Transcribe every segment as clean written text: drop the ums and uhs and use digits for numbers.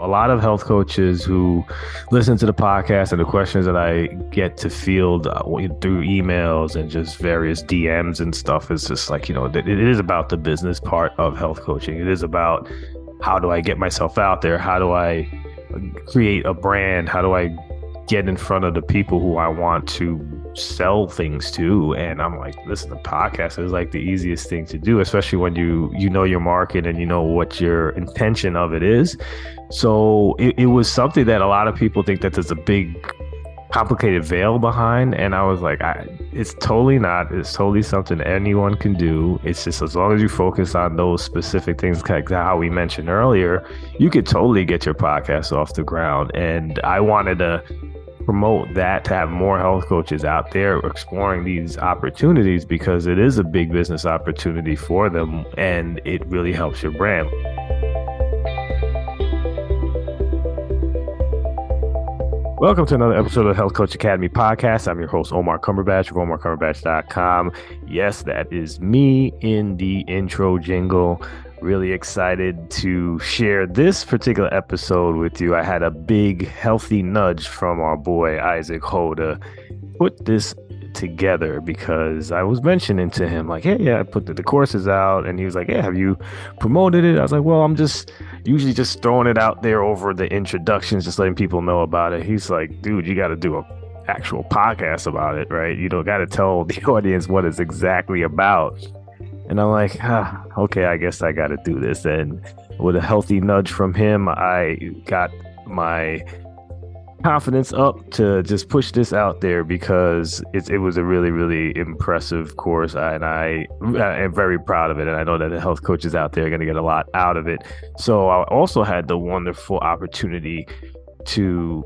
a lot of health coaches who listen to the podcast and the questions that I get to field through emails and just various DMs and stuff is just like, it is about the business part of health coaching. It is about how do I get myself out there? How do I create a brand? How do I get in front of the people who I want to sell things to? And I'm like, listen, the podcast is like the easiest thing to do, especially when you know your market and you know what your intention of it is. So it was something that a lot of people think that there's a big complicated veil behind, and I was like, it's totally not. It's totally something anyone can do. It's just as long as you focus on those specific things, like how we mentioned earlier, you could totally get your podcast off the ground. And I wanted to promote that, to have more health coaches out there exploring these opportunities, because it is a big business opportunity for them and it really helps your brand. Welcome to another episode of Health Coach Academy podcast. I'm your host, Omar Cumberbatch of OmarCumberbatch.com. Yes, that is me in the intro jingle. Really excited to share this particular episode with you. I had a big, healthy nudge from our boy, Isaac Ho, to put this together, because I was mentioning to him like, hey, yeah, I put the courses out, and he was like, yeah, have you promoted it? I was like, well, I'm just usually just throwing it out there over the introductions, just letting people know about it. He's like, dude, you got to do a actual podcast about it, right? You got to tell the audience what it's exactly about. And I'm like, okay, I guess I got to do this. And with a healthy nudge from him, I got my confidence up to just push this out there, because it was a really, really impressive course, and I am very proud of it. And I know that the health coaches out there are going to get a lot out of it. So I also had the wonderful opportunity to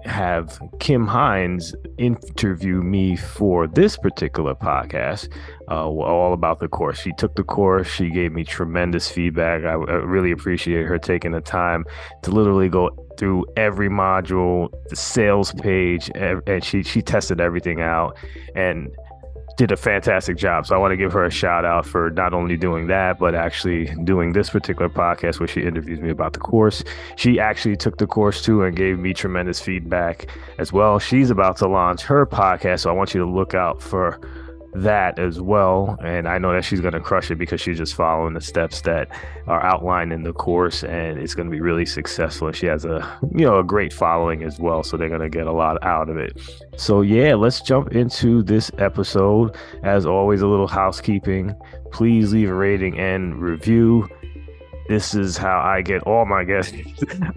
have Kim Hines interview me for this particular podcast, all about the course. She took the course. She gave me tremendous feedback. I really appreciate her taking the time to literally go through every module, the sales page, and she tested everything out and did a fantastic job. So I want to give her a shout out for not only doing that, but actually doing this particular podcast where she interviews me about the course. She actually took the course too and gave me tremendous feedback as well. She's about to launch her podcast, so I want you to look out for that as well. And I know that she's going to crush it, because she's just following the steps that are outlined in the course, and it's going to be really successful. And she has a great following as well, so they're going to get a lot out of it. So yeah, let's jump into this episode. As always, a little housekeeping. Please leave a rating and review. This is how I get all my guests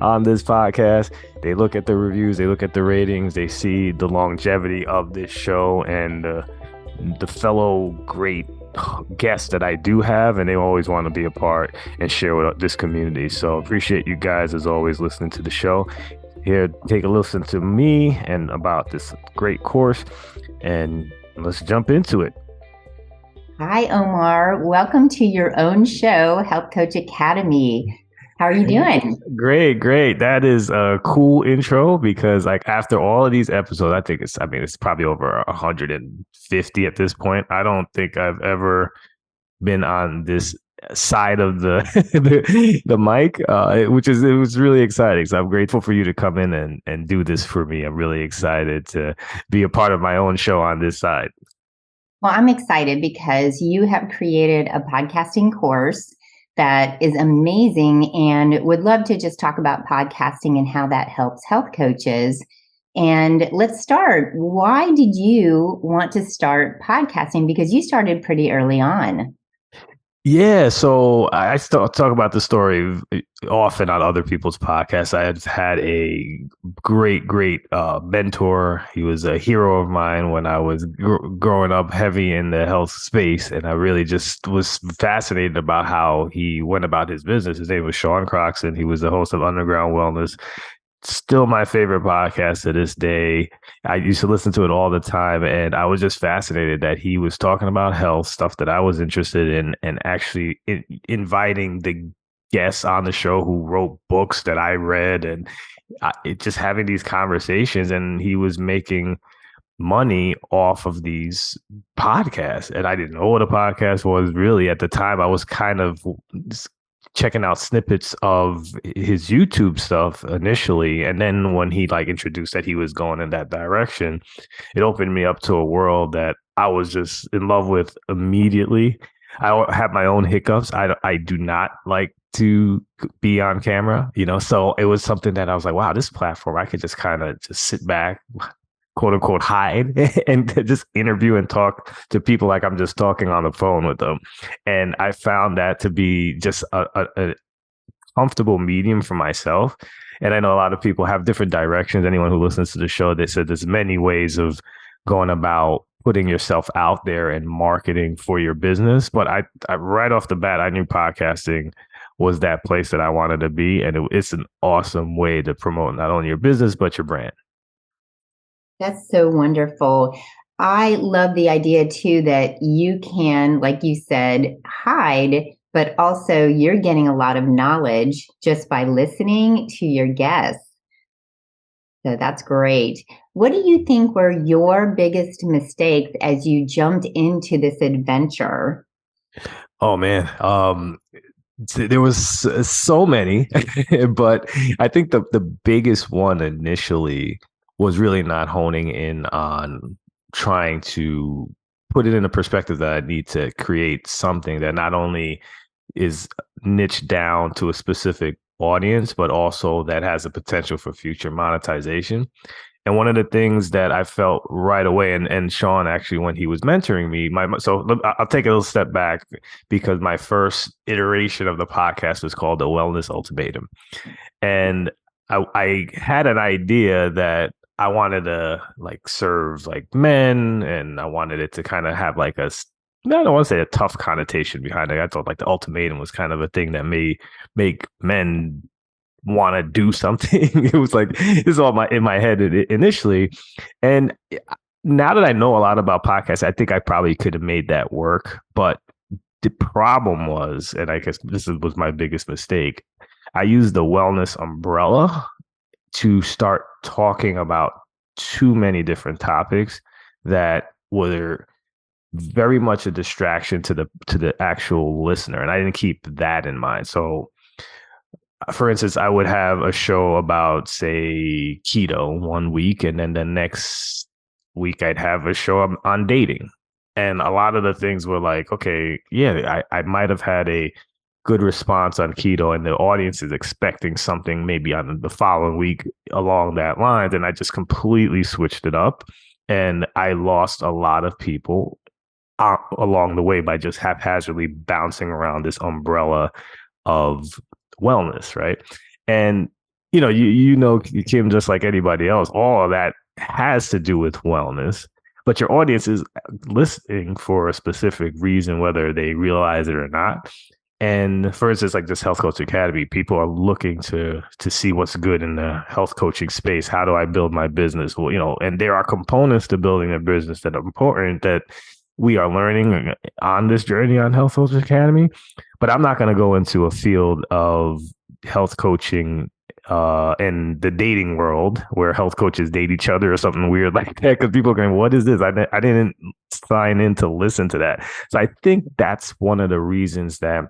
on this podcast. They look at the reviews, they look at the ratings, they see the longevity of this show and the fellow great guests that I do have, and they always want to be a part and share with this community. So appreciate you guys, as always, listening to the show. Here, take a listen to me and about this great course, and let's jump into it. Hi, Omar. Welcome to your own show, Health Coach Academy. How are you doing? Great. That is a cool intro, because like after all of these episodes, it's probably over 150 at this point. I don't think I've ever been on this side of the the mic, it was really exciting. So I'm grateful for you to come in and do this for me. I'm really excited to be a part of my own show on this side. Well, I'm excited because you have created a podcasting course that is amazing, and would love to just talk about podcasting and how that helps health coaches. And let's start. Why did you want to start podcasting? Because you started pretty early on. Yeah, so I still talk about the story often on other people's podcasts. I had a great mentor. He was a hero of mine when I was growing up heavy in the health space, and I really just was fascinated about how he went about his business. His name was Sean Croxton. He was the host of Underground Wellness. Still my favorite podcast to this day. I used to listen to it all the time, and I was just fascinated that he was talking about health stuff that I was interested in, and actually inviting the guests on the show who wrote books that I read, and just having these conversations. And he was making money off of these podcasts, and I didn't know what a podcast was really at the time. I was kind of checking out snippets of his YouTube stuff initially. And then when he like introduced that he was going in that direction, it opened me up to a world that I was just in love with immediately. I have my own hiccups. I do not like to be on camera, so it was something that I was like, wow, this platform, I could just kind of just sit back, quote unquote, hide and just interview and talk to people like I'm just talking on the phone with them. And I found that to be just a comfortable medium for myself. And I know a lot of people have different directions. Anyone who listens to the show, they said there's many ways of going about putting yourself out there and marketing for your business. But I right off the bat, I knew podcasting was that place that I wanted to be. And it's an awesome way to promote not only your business, but your brand. That's so wonderful. I love the idea too that you can, like you said, hide, but also you're getting a lot of knowledge just by listening to your guests. So that's great. What do you think were your biggest mistakes as you jumped into this adventure? Oh man, there was so many, but I think the biggest one initially was really not honing in on trying to put it in a perspective that I need to create something that not only is niche down to a specific audience, but also that has the potential for future monetization. And one of the things that I felt right away, and Sean actually, when he was mentoring me, so I'll take a little step back because my first iteration of the podcast was called the Wellness Ultimatum. And I had an idea that I wanted to like serve like men, and I wanted it to kind of have like I don't want to say a tough connotation behind it. I thought like the ultimatum was kind of a thing that may make men want to do something. It was like this is all in my head initially, and now that I know a lot about podcasts, I think I probably could have made that work. But the problem was, and I guess was my biggest mistake, I used the wellness umbrella to start talking about too many different topics that were very much a distraction to the actual listener, and I didn't keep that in mind. So for instance, I would have a show about, say, keto one week, and then the next week I'd have a show on dating. And a lot of the things were like, okay, yeah, I might have had a good response on keto, and the audience is expecting something maybe on the following week along that lines. And I just completely switched it up. And I lost a lot of people along the way by just haphazardly bouncing around this umbrella of wellness, right? And Kim, just like anybody else, all of that has to do with wellness, but your audience is listening for a specific reason, whether they realize it or not. And for instance, like this Health Coach Academy, people are looking to see what's good in the health coaching space. How do I build my business? Well, and there are components to building a business that are important that we are learning on this journey on Health Coach Academy. But I'm not going to go into a field of health coaching in the dating world where health coaches date each other or something weird like that, because people are going, what is this? I didn't sign in to listen to that. So I think that's one of the reasons that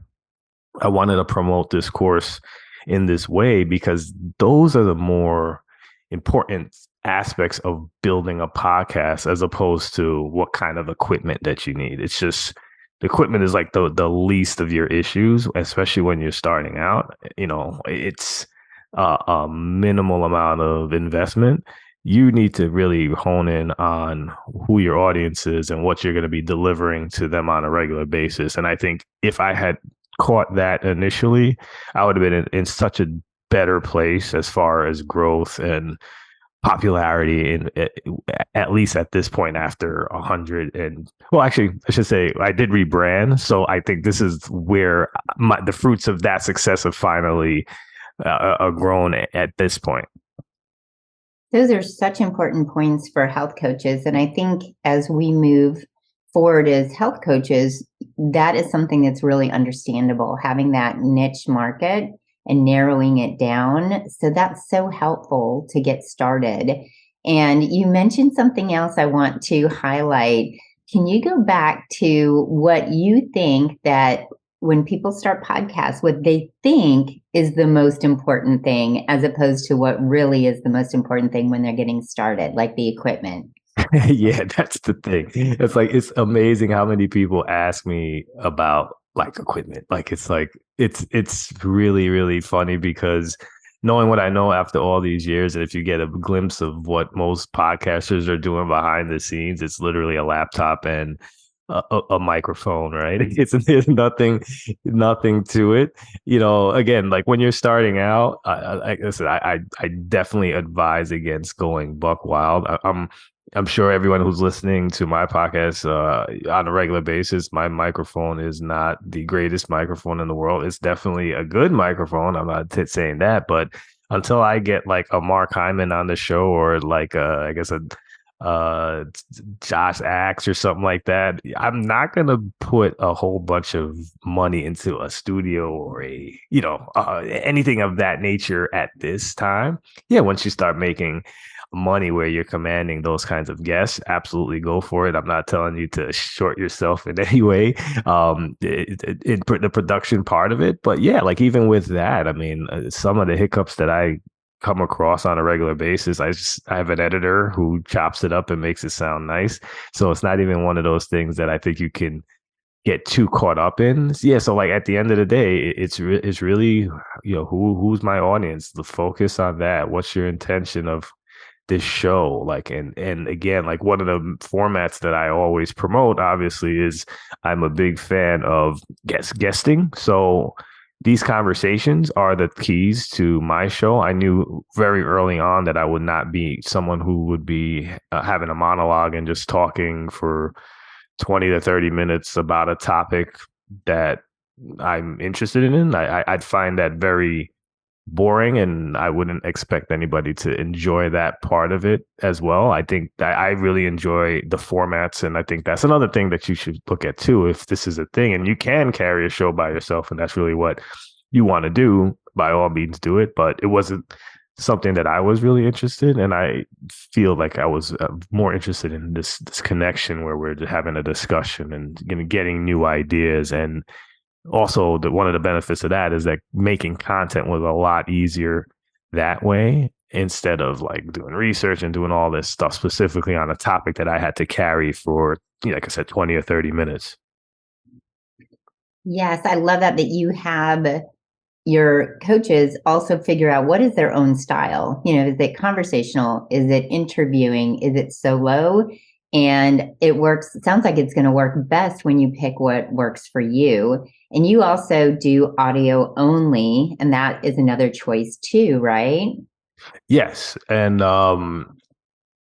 I wanted to promote this course in this way, because those are the more important aspects of building a podcast as opposed to what kind of equipment that you need. It's just the equipment is like the least of your issues, especially when you're starting out. It's a minimal amount of investment. You need to really hone in on who your audience is and what you're going to be delivering to them on a regular basis. And I think if I had caught that initially, I would have been in such a better place as far as growth and popularity, in at least at this point after 100. And well, actually I should say I did rebrand, so I think this is where the fruits of that success have finally grown at this point. Those are such important points for health coaches. And I think as we move forward as health coaches, that is something that's really understandable, having that niche market and narrowing it down. So that's so helpful to get started. And you mentioned something else I want to highlight. Can you go back to what you think that when people start podcasts, what they think is the most important thing, as opposed to what really is the most important thing when they're getting started, like the equipment. Yeah, that's the thing. It's like it's amazing how many people ask me about like equipment. It's really really funny because knowing what I know after all these years, and if you get a glimpse of what most podcasters are doing behind the scenes, it's literally a laptop and a microphone, right? It's there's nothing to it. Again, like when you're starting out, like I said, I definitely advise against going buck wild. I'm sure everyone who's listening to my podcast on a regular basis, my microphone is not the greatest microphone in the world. It's definitely a good microphone. I'm not saying that, but until I get like a Mark Hyman on the show or like I guess a uh Josh Axe or something like that, I'm not gonna put a whole bunch of money into a studio or anything of that nature at this time. Yeah, once you start making money where you're commanding those kinds of guests, absolutely go for it. I'm not telling you to short yourself in any way, the production part of it. But yeah, like even with that, I mean, some of the hiccups that I come across on a regular basis, I have an editor who chops it up and makes it sound nice. So it's not even one of those things that I think you can get too caught up in. Yeah, so like at the end of the day, it's really, who's my audience? The focus on that. What's your intention of this show? Like, and again, like one of the formats that I always promote obviously is I'm a big fan of guesting. So these conversations are the keys to my show. I knew very early on that I would not be someone who would be having a monologue and just talking for 20 to 30 minutes about a topic that I'm interested in. I'd find that very boring, and I wouldn't expect anybody to enjoy that part of it as well. I think that I really enjoy the formats, and I think that's another thing that you should look at too. If this is a thing and you can carry a show by yourself and that's really what you want to do, by all means do it. But it wasn't something that I was really interested in, and I feel like I was more interested in this connection where we're having a discussion and getting new ideas. And also one of the benefits of that is that making content was a lot easier that way, instead of like doing research and doing all this stuff specifically on a topic that I had to carry for, like I said, 20 or 30 minutes. Yes, I love that you have your coaches also figure out what is their own style. Is it conversational? Is it interviewing? Is it solo? And it sounds like it's going to work best when you pick what works for you. And you also do audio only, and that is another choice too, right? Yes. And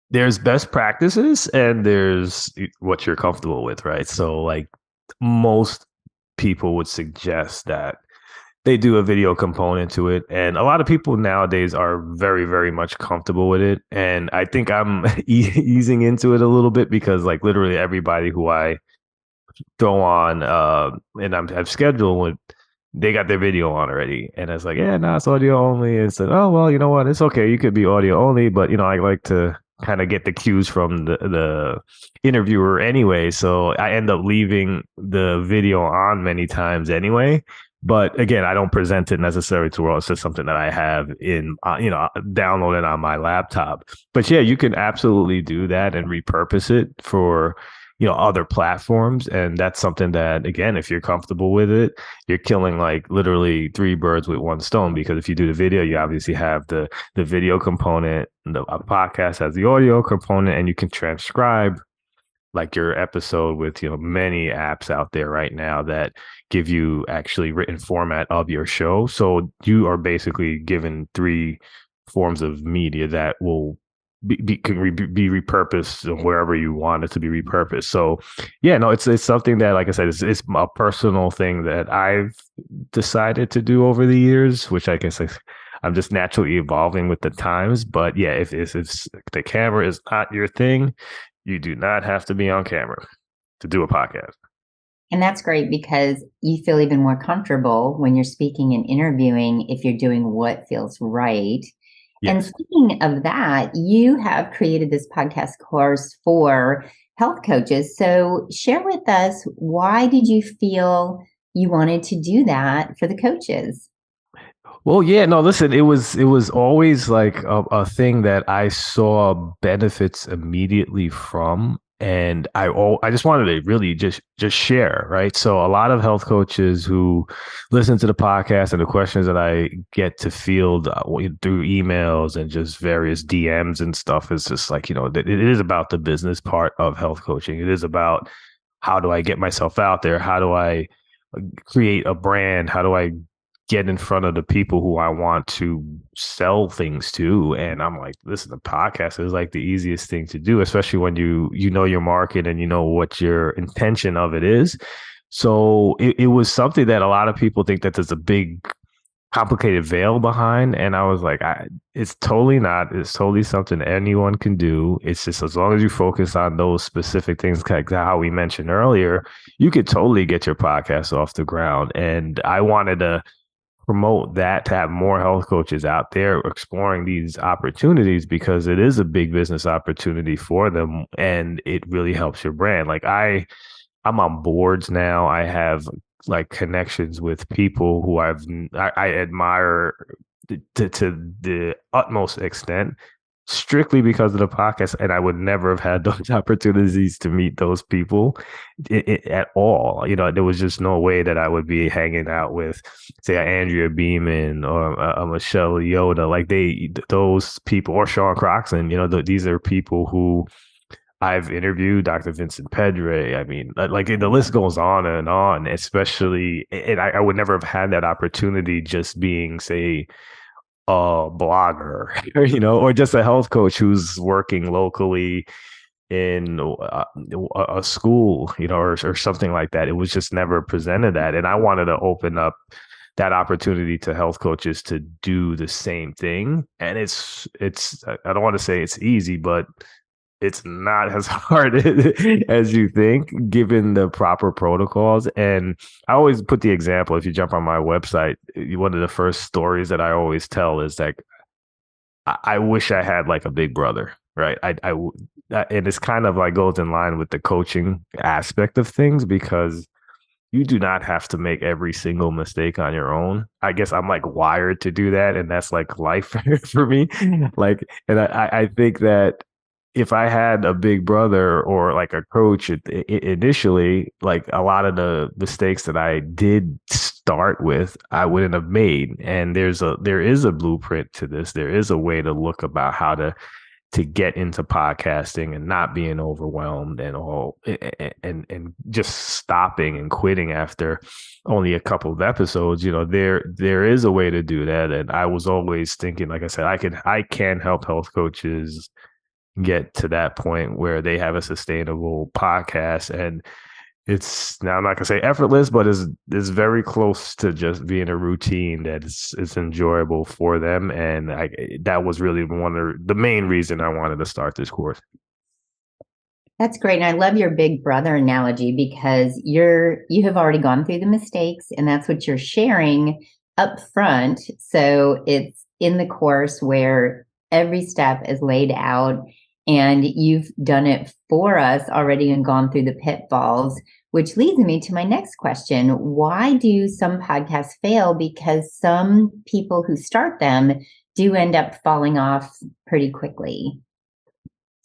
there's best practices and there's what you're comfortable with, right? So like most people would suggest that they do a video component to it. And a lot of people nowadays are very, very much comfortable with it. And I think I'm easing into it a little bit because like literally everybody who I throw on and I've scheduled with, they got their video on already. And it's like, yeah, no, it's audio only. And it's like, oh, well, you know what? It's okay. You could be audio only, but I like to kind of get the cues from the interviewer anyway. So I end up leaving the video on many times anyway. But again, I don't present it necessarily to the world. It's just something that I have in, downloaded on my laptop. But yeah, you can absolutely do that and repurpose it for, other platforms. And that's something that, again, if you're comfortable with it, you're killing like literally three birds with one stone. Because if you do the video, you obviously have the video component, the podcast has the audio component, and you can transcribe like your episode with many apps out there right now that give you actually written format of your show. So you are basically given three forms of media that will be repurposed wherever you want it to be repurposed. So yeah, no, it's something that, like I said, it's a personal thing that I've decided to do over the years, which I guess I'm just naturally evolving with the times. But yeah, if the camera is not your thing, you do not have to be on camera to do a podcast. And that's great because you feel even more comfortable when you're speaking and interviewing if you're doing what feels right. Yes. And speaking of that, you have created this podcast course for health coaches. So share with us, why did you feel you wanted to do that for the coaches. Well, yeah, no, listen, it was always like a thing that I saw benefits immediately from, and I just wanted to really just share, right? So a lot of health coaches who listen to the podcast and the questions that I get to field through emails and just various DMs and stuff is just like, it is about the business part of health coaching. It is about how do I get myself out there? How do I create a brand? How do I get in front of the people who I want to sell things to? And I'm like, listen, the podcast is like the easiest thing to do, especially when you know your market and you know what your intention of it is. So it was something that a lot of people think that there's a big complicated veil behind. And I was like, it's totally not. It's totally something anyone can do. It's just as long as you focus on those specific things, like how we mentioned earlier, you could totally get your podcast off the ground. And I wanted to promote that, to have more health coaches out there exploring these opportunities, because it is a big business opportunity for them and it really helps your brand. Like I'm on boards now. I have like connections with people who I admire to the utmost extent, strictly because of the podcast. And I would never have had those opportunities to meet those people at all. There was just no way that I would be hanging out with, say, a Andrea Beeman or a Michelle Yoda, like those people, or Sean Croxton. These are people who I've interviewed, Dr. Vincent Pedre. I mean, like the list goes on, especially, and I would never have had that opportunity just being, say, a blogger, or just a health coach who's working locally in a school, or something like that. It was just never presented that. And I wanted to open up that opportunity to health coaches to do the same thing. And I don't want to say it's easy, but it's not as hard as you think, given the proper protocols. And I always put the example, if you jump on my website, one of the first stories that I always tell is that I wish I had like a big brother, right? And it's kind of like goes in line with the coaching aspect of things, because you do not have to make every single mistake on your own. I guess I'm like wired to do that, and that's like life for me. Like, and I think that if I had a big brother or like a coach initially, like a lot of the mistakes that I did start with, I wouldn't have made. And there is a blueprint to this. There is a way to look about how to get into podcasting and not being overwhelmed and just stopping and quitting after only a couple of episodes. There is a way to do that. And I was always thinking, like I said, I can help health coaches get to that point where they have a sustainable podcast. And it's, now I'm not gonna say effortless, but is very close to just being a routine that it's enjoyable for them. And that was really one of the main reason I wanted to start this course. That's great. And I love your big brother analogy, because you have already gone through the mistakes, and that's what you're sharing up front. So it's in the course where every step is laid out, and you've done it for us already and gone through the pitfalls, which leads me to my next question. Why do some podcasts fail? Because some people who start them do end up falling off pretty quickly.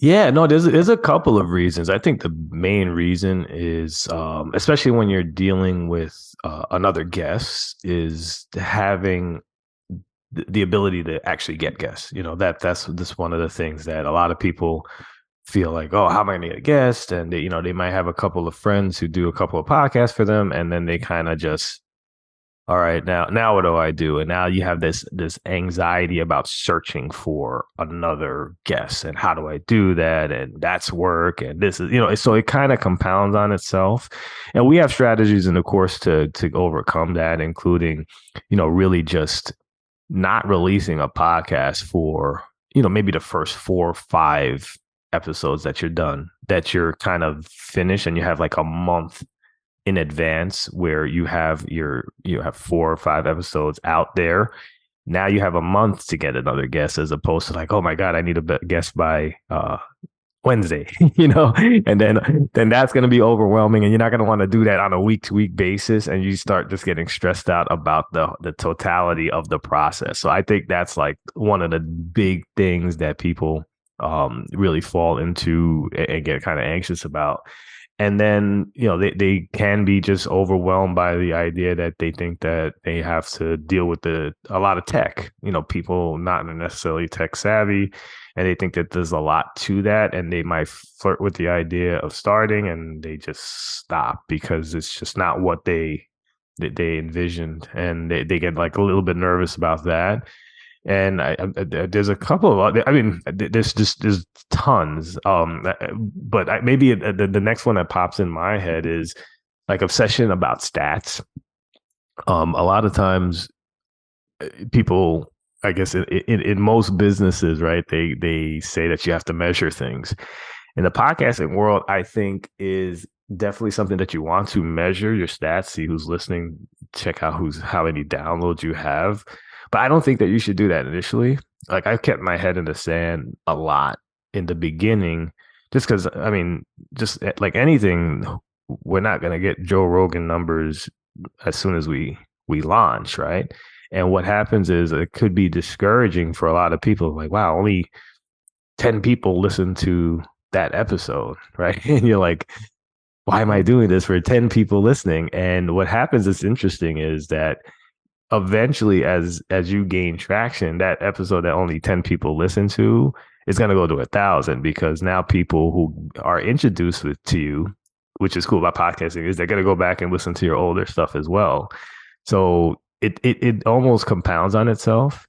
Yeah, no, there's a couple of reasons. I think the main reason is, especially when you're dealing with another guest, is having the ability to actually get guests. That's one of the things that a lot of people feel like, oh, how am I going to get a guest? And they might have a couple of friends who do a couple of podcasts for them, and then they kind of just, all right, now what do I do? And now you have this anxiety about searching for another guest, and how do I do that? And that's work, and this is, so it kind of compounds on itself. And we have strategies in the course to overcome that, including, really just not releasing a podcast for, maybe the first 4 or 5 episodes that you're done, that you're kind of finished, and you have like a month in advance where you have 4 or 5 episodes out there. Now you have a month to get another guest, as opposed to like, oh my God, I need a guest by Wednesday, and then that's going to be overwhelming, and you're not going to want to do that on a week to week basis, and you start just getting stressed out about the totality of the process. So I think that's like one of the big things that people really fall into and get kind of anxious about. And then they can be just overwhelmed by the idea that they think that they have to deal with a lot of tech, people not necessarily tech savvy, and they think that there's a lot to that, and they might flirt with the idea of starting, and they just stop because it's just not what they envisioned, and they get like a little bit nervous about that. And there's a couple of other, I mean, there's tons. But maybe the next one that pops in my head is like obsession about stats. A lot of times people, I guess in most businesses, right, they say that you have to measure things. In the podcasting world, I think is definitely something that you want to measure your stats, see who's listening, check out how many downloads you have. But I don't think that you should do that initially. Like I've kept my head in the sand a lot in the beginning, just because I mean, just like anything, we're not gonna get Joe Rogan numbers as soon as we launch, right? And what happens is it could be discouraging for a lot of people. Like, wow, only 10 people listen to that episode, right? And you're like, why am I doing this for 10 people listening? And what happens that's interesting is that eventually as you gain traction, that episode that only 10 people listen to is going to go to 1,000, because now people who are introduced to you, which is cool about podcasting, is they're going to go back and listen to your older stuff as well. So it almost compounds on itself.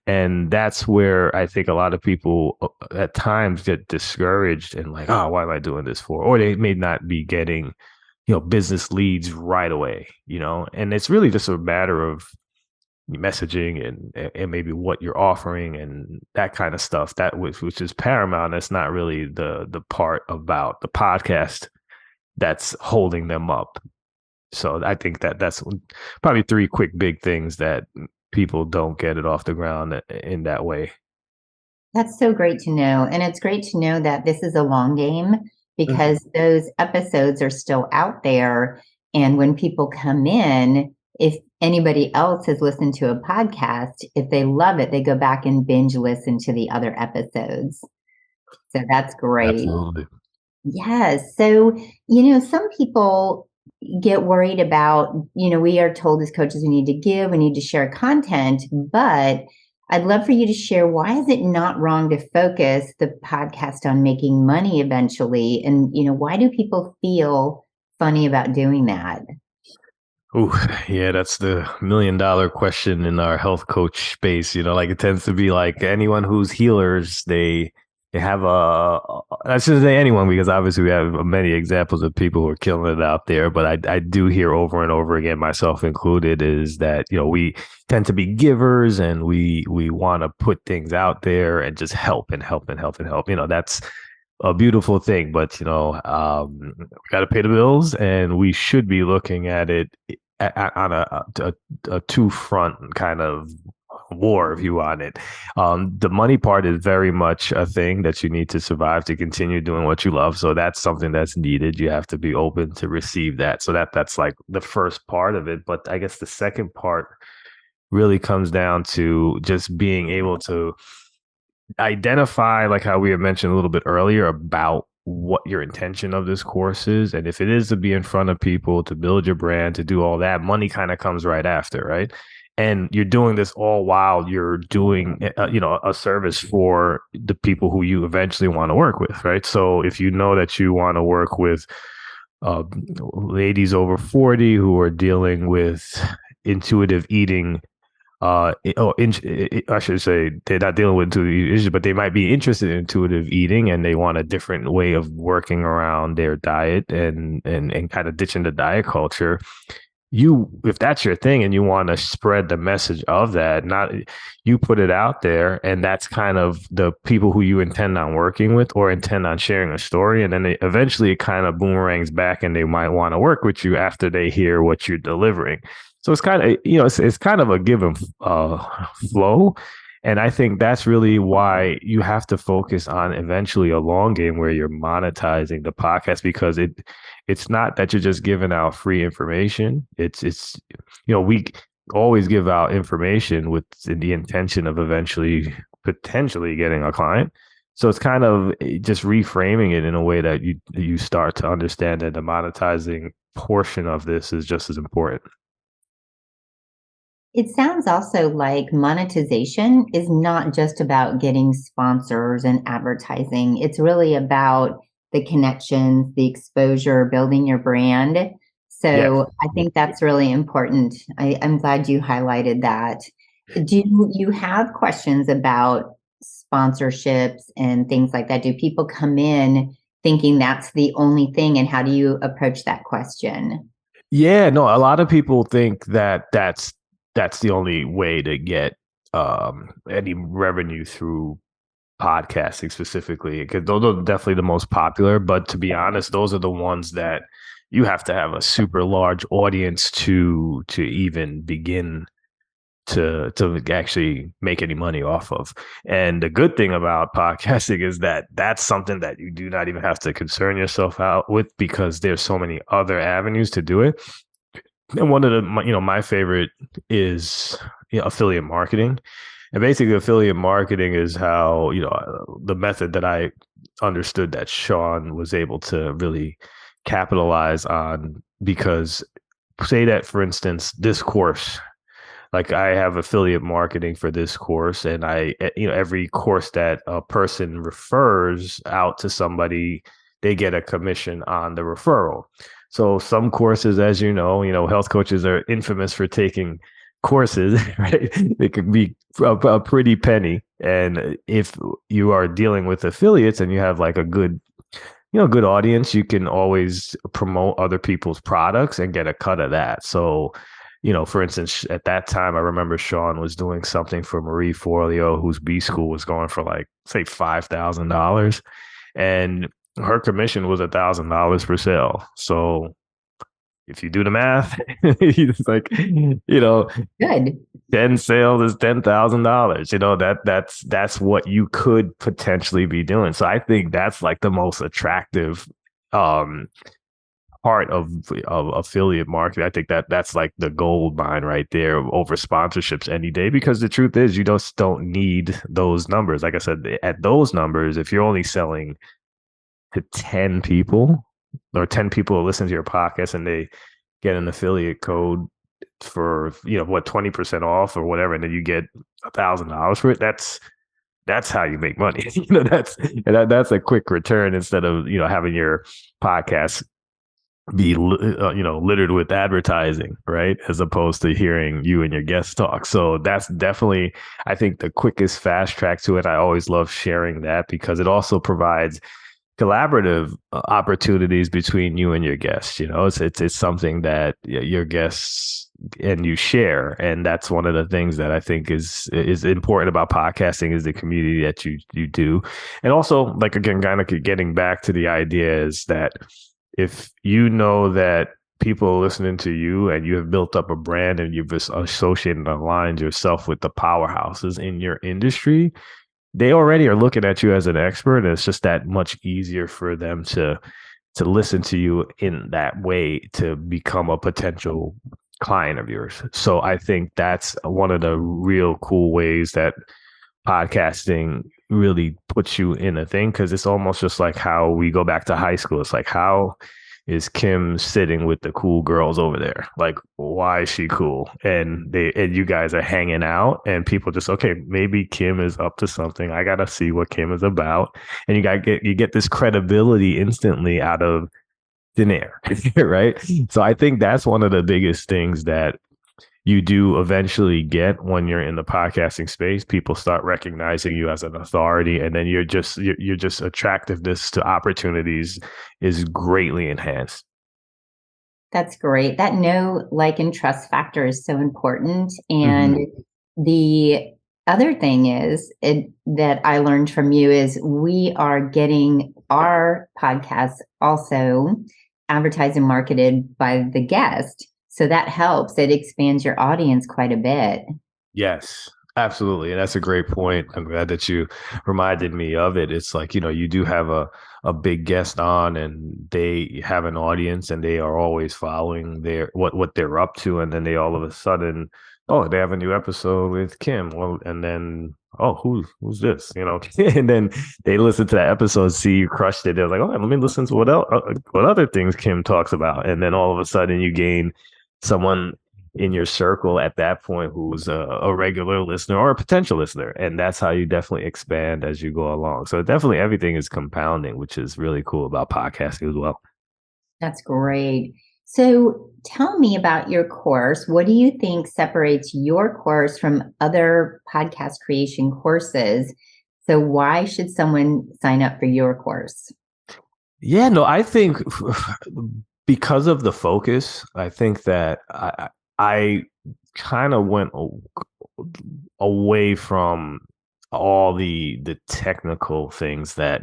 And that's where I think a lot of people at times get discouraged and like, oh, why am I doing this for? Or they may not be getting, business leads right away, and it's really just a matter of messaging and maybe what you're offering and that kind of stuff, that which is paramount. That's not really the part about the podcast that's holding them up. So I think that's probably three quick big things that people don't get it off the ground in that way. That's so great to know. And it's great to know that this is a long game, because those episodes are still out there. And when people come in, if anybody else has listened to a podcast, if they love it, they go back and binge listen to the other episodes. So that's great. Absolutely. Yes. So, some people get worried about, we are told as coaches we need to give, we need to share content, but I'd love for you to share, why is it not wrong to focus the podcast on making money eventually? And, why do people feel funny about doing that? Oh, yeah, that's the $1 million question in our health coach space. Like it tends to be like anyone who's healers, they have I shouldn't say anyone, because obviously we have many examples of people who are killing it out there. But I do hear over and over again, myself included, is that, we tend to be givers and we want to put things out there and just help and help and help and help. That's a beautiful thing, but we got to pay the bills, and we should be looking at it on a two front kind of war, if you want it. The money part is very much a thing that you need to survive to continue doing what you love. So that's something that's needed. You have to be open to receive that. So that's like the first part of it. But I guess the second part really comes down to just being able to identify, like how we had mentioned a little bit earlier, about what your intention of this course is. And if it is to be in front of people, to build your brand, to do all that, money kind of comes right after, right? And you're doing this all while you're doing, a service for the people who you eventually want to work with, right? So if you know that you want to work with ladies over 40 who are dealing with intuitive eating, I should say they're not dealing with intuitive issues, but they might be interested in intuitive eating, and they want a different way of working around their diet and kind of ditching the diet culture. If that's your thing and you want to spread the message of that, not you put it out there, and that's kind of the people who you intend on working with or intend on sharing a story. And then eventually it kind of boomerangs back, and they might want to work with you after they hear what you're delivering. So it's kind of, it's kind of a give and flow. And I think that's really why you have to focus on eventually a long game where you're monetizing the podcast, because it's not that you're just giving out free information. It's we always give out information with the intention of eventually potentially getting a client. So it's kind of just reframing it in a way that you start to understand that the monetizing portion of this is just as important. It sounds also like monetization is not just about getting sponsors and advertising. It's really about the connections, the exposure, building your brand. Yes. So I think that's really important. I'm glad you highlighted that. Do you have questions about sponsorships and things like that? Do people come in thinking that's the only thing, and how do you approach that question? Yeah, no, a lot of people think that that's the only way to get any revenue through podcasting specifically, because those are definitely the most popular. But to be honest, those are the ones that you have to have a super large audience to even begin to actually make any money off of. And the good thing about podcasting is that that's something that you do not even have to concern yourself out with, because there's so many other avenues to do it. And one of my favorite is affiliate marketing. And basically, affiliate marketing is how, the method that I understood that Sean was able to really capitalize on. Because say that, for instance, this course, like I have affiliate marketing for this course, and every course that a person refers out to somebody, they get a commission on the referral. So some courses, as health coaches are infamous for taking courses, right? They could be a pretty penny. And if you are dealing with affiliates and you have like a good audience, you can always promote other people's products and get a cut of that. So, for instance, at that time, I remember Sean was doing something for Marie Forleo, whose B school was going for like, say, $5,000. And her commission was $1,000 per sale. So if you do the math, it's like, Good. 10 sales is $10,000. That's what you could potentially be doing. So I think that's like the most attractive um part of affiliate marketing. I think that's like the gold mine right there over sponsorships any day, because the truth is you just don't need those numbers. Like I said, at those numbers, if you're only selling to 10 people, or 10 people listen to your podcast and they get an affiliate code for 20% off or whatever, and then you get $1,000 for it, that's how you make money. That's a quick return, instead of having your podcast be littered with advertising, right, as opposed to hearing you and your guests talk. So that's definitely, I think, the quickest fast track to it. I always love sharing that, because it also provides collaborative opportunities between you and your guests. It's something that your guests and you share, and that's one of the things that I think is important about podcasting, is the community that you do. And also, like, again, kind of getting back to the idea, is that if you know that people are listening to you and you have built up a brand and you've associated and aligned yourself with the powerhouses in your industry, they already are looking at you as an expert, and it's just that much easier for them to listen to you in that way, to become a potential client of yours. So I think that's one of the real cool ways that podcasting really puts you in a thing, because it's almost just like how we go back to high school. It's like, how is Kim sitting with the cool girls over there? Like, why is she cool? And you guys are hanging out, and people just, okay, maybe Kim is up to something. I gotta see what Kim is about. And you get this credibility instantly out of thin air, right? So I think that's one of the biggest things that you do eventually get when you're in the podcasting space. People start recognizing you as an authority, and then you're just attractiveness to opportunities is greatly enhanced. That's great. That know, like, and trust factor is so important. And Mm-hmm. the other thing that I learned from you is we are getting our podcast also advertised and marketed by the guest. So that helps. It expands your audience quite a bit. Yes. Absolutely. And that's a great point. I'm glad that you reminded me of it. It's like, you do have a big guest on and they have an audience and they are always following what they're up to. And then they all of a sudden, oh, they have a new episode with Kim. Well, and then, oh, who's this? And then they listen to that episode, see you crushed it. They're like, oh, let me listen to what other things Kim talks about. And then all of a sudden you gain someone in your circle at that point who's a regular listener or a potential listener. And that's how you definitely expand as you go along. So definitely everything is compounding, which is really cool about podcasting as well. That's great. So tell me about your course. What do you think separates your course from other podcast creation courses? So why should someone sign up for your course? Yeah, no, I think because of the focus, I think that I kind of went away from all the technical things that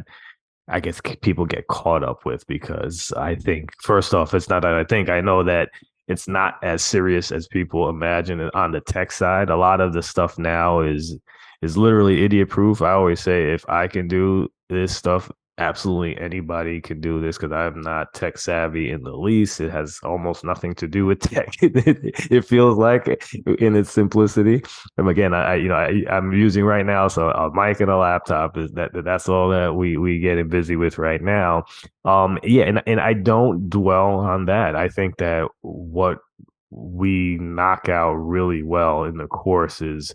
I guess people get caught up with, because I think first off, it's not that I know that it's not as serious as people imagine on the tech side. A lot of the stuff now is literally idiot proof. I always say if I can do this stuff, absolutely anybody can do this, because I'm not tech savvy in the least. It has almost nothing to do with tech. It feels like in its simplicity. And again, I'm using right now, so a mic and a laptop is that's all that we getting busy with right now. Yeah, and I don't dwell on that. I think that what we knock out really well in the course is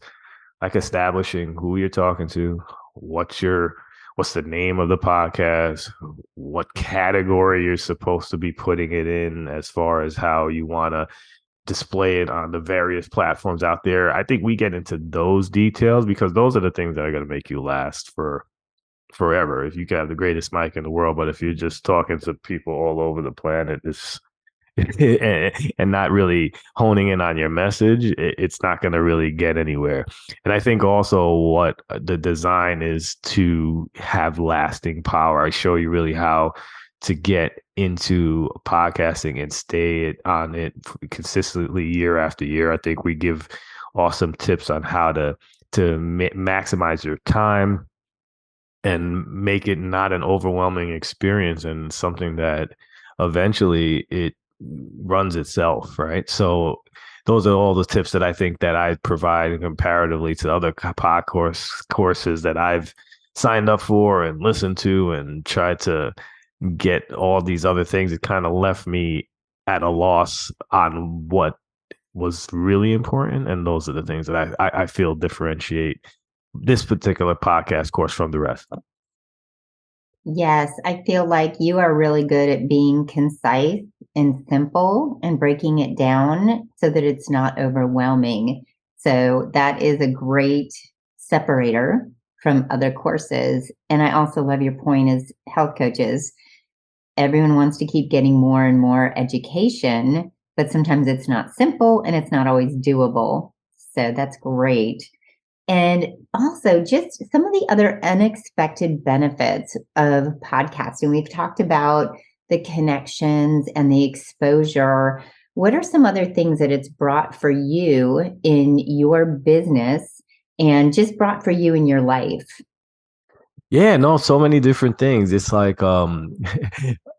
like establishing who you're talking to, what's the name of the podcast, what category you're supposed to be putting it in as far as how you want to display it on the various platforms out there. I think we get into those details because those are the things that are going to make you last for forever. If you can have the greatest mic in the world, but if you're just talking to people all over the planet, it's and not really honing in on your message, it's not going to really get anywhere. And I think also what the design is to have lasting power. I show you really how to get into podcasting and stay on it consistently year after year. I think we give awesome tips on how to maximize your time and make it not an overwhelming experience and something that eventually it runs itself, right? So those are all the tips that I think that I provide comparatively to other courses that I've signed up for and listened to and tried to get all these other things. It kind of left me at a loss on what was really important. And those are the things that I feel differentiate this particular podcast course from the rest. Yes, I feel like you are really good at being concise and simple and breaking it down so that it's not overwhelming. So that is a great separator from other courses. And I also love your point as health coaches. Everyone wants to keep getting more and more education, but sometimes it's not simple and it's not always doable. So that's great. And also, just some of the other unexpected benefits of podcasting. We've talked about the connections and the exposure. What are some other things that it's brought for you in your business and just brought for you in your life? Yeah, no, so many different things. It's like oh,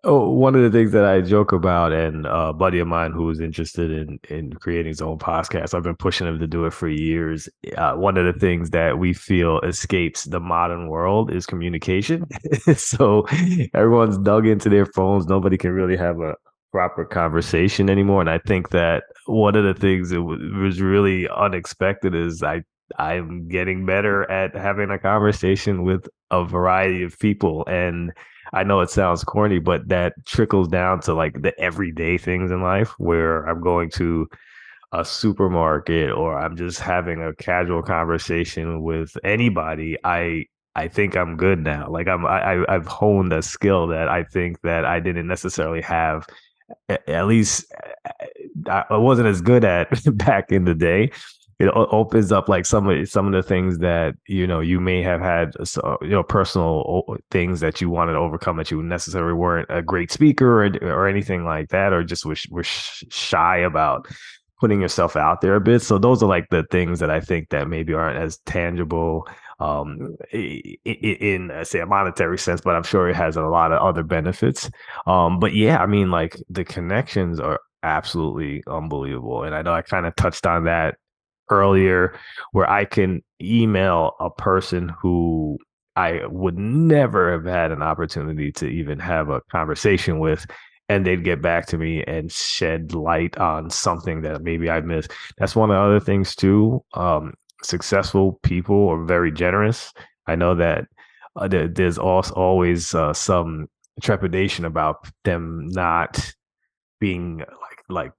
one of the things that I joke about, and a buddy of mine who is interested in creating his own podcast, I've been pushing him to do it for years. One of the things that we feel escapes the modern world is communication. So everyone's dug into their phones. Nobody can really have a proper conversation anymore. And I think that one of the things that was really unexpected is I'm getting better at having a conversation with a variety of people. And I know it sounds corny, but that trickles down to like the everyday things in life where I'm going to a supermarket or I'm just having a casual conversation with anybody. I think I'm good now. Like I've honed a skill that I think that I didn't necessarily have. At least I wasn't as good at back in the day. It opens up like some of the things that you may have had, personal things that you wanted to overcome that you necessarily weren't a great speaker or anything like that, or just were shy about. putting yourself out there a bit. So those are like the things that I think that maybe aren't as tangible in say a monetary sense, but I'm sure it has a lot of other benefits. But yeah, I mean, like the connections are absolutely unbelievable. And I know I kind of touched on that earlier, where I can email a person who I would never have had an opportunity to even have a conversation with, and they'd get back to me and shed light on something that maybe I missed. That's one of the other things too. Successful people are very generous. I know that there's also always some trepidation about them not being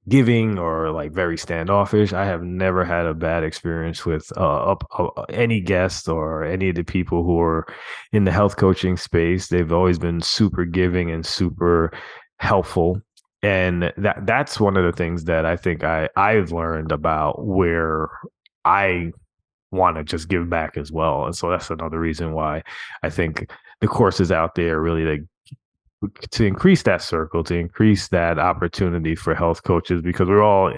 giving or like very standoffish. I have never had a bad experience with any guest or any of the people who are in the health coaching space. They've always been super giving and super helpful. And that's one of the things that I think I've learned about where I want to just give back as well. And so that's another reason why I think the courses out there really to increase that circle, to increase that opportunity for health coaches, because we're all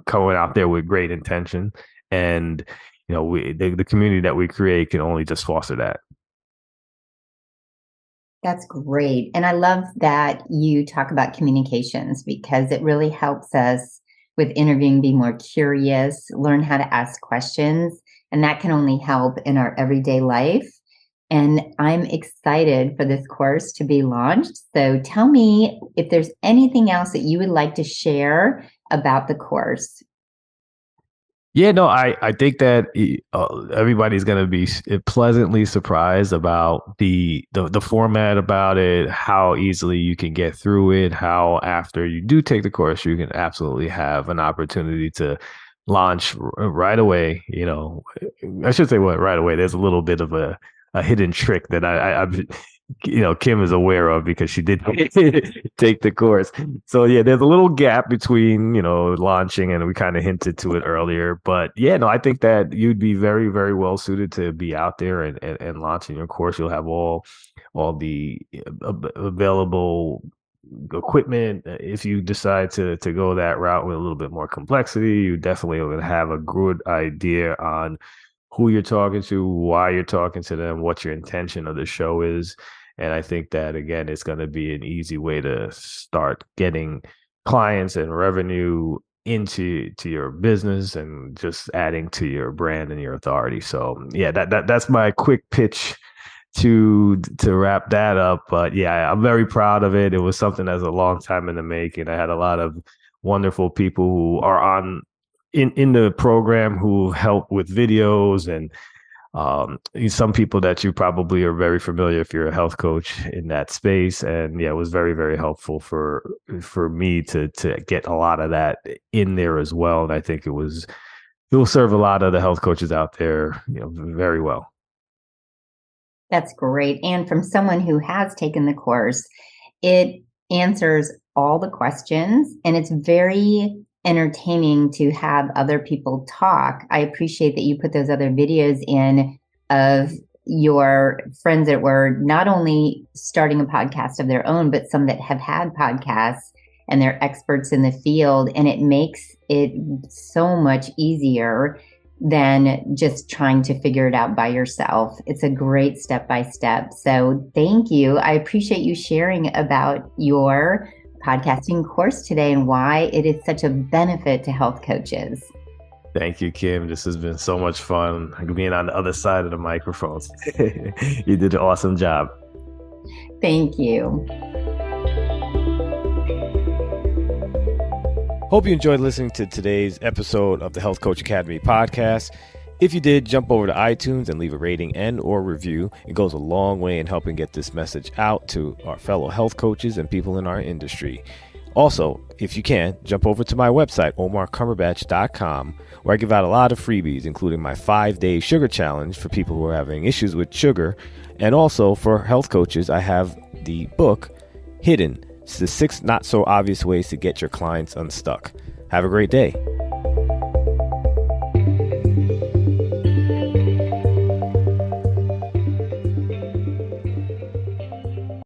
coming out there with great intention, and the community that we create can only just foster that. That's great. And I love that you talk about communications, because it really helps us with interviewing be more curious, learn how to ask questions, and that can only help in our everyday life. And I'm excited for this course to be launched. So tell me if there's anything else that you would like to share about the course. Yeah, no, I think that everybody's going to be pleasantly surprised about the format about it, how easily you can get through it, how after you do take the course, you can absolutely have an opportunity to launch right away. I should say right away. There's a little bit of a hidden trick that I've Kim is aware of, because she did take the course. So yeah, there's a little gap between, launching, and we kind of hinted to it earlier. But yeah, no, I think that you'd be very, very well suited to be out there and launching your course. You'll have all the available equipment. If you decide to go that route with a little bit more complexity, you definitely will have a good idea on who you're talking to, why you're talking to them, what your intention of the show is. And I think that, again, it's going to be an easy way to start getting clients and revenue into your business and just adding to your brand and your authority. So yeah, that's my quick pitch to wrap that up. But yeah, I'm very proud of it. It was something that's a long time in the making. I had a lot of wonderful people who are in the program who help with videos, and some people that you probably are very familiar if you're a health coach in that space. And yeah, it was very, very helpful for me to get a lot of that in there as well. And I think it will serve a lot of the health coaches out there, very well. That's great. And from someone who has taken the course, it answers all the questions, and it's very entertaining to have other people talk. I appreciate that you put those other videos in of your friends that were not only starting a podcast of their own, but some that have had podcasts and they're experts in the field. And it makes it so much easier than just trying to figure it out by yourself. It's a great step-by-step. So thank you. I appreciate you sharing about your podcasting course today and why it is such a benefit to health coaches. Thank you, Kim. This has been so much fun being on the other side of the microphones. You did an awesome job. Thank you. Hope you enjoyed listening to today's episode of the Health Coach Academy podcast. If you did, jump over to iTunes and leave a rating and or review. It goes a long way in helping get this message out to our fellow health coaches and people in our industry. Also, if you can, jump over to my website, omarcumberbatch.com, where I give out a lot of freebies, including my 5-day sugar challenge for people who are having issues with sugar. And also for health coaches, I have the book, Hidden. It's the 6 not so obvious ways to get your clients unstuck. Have a great day.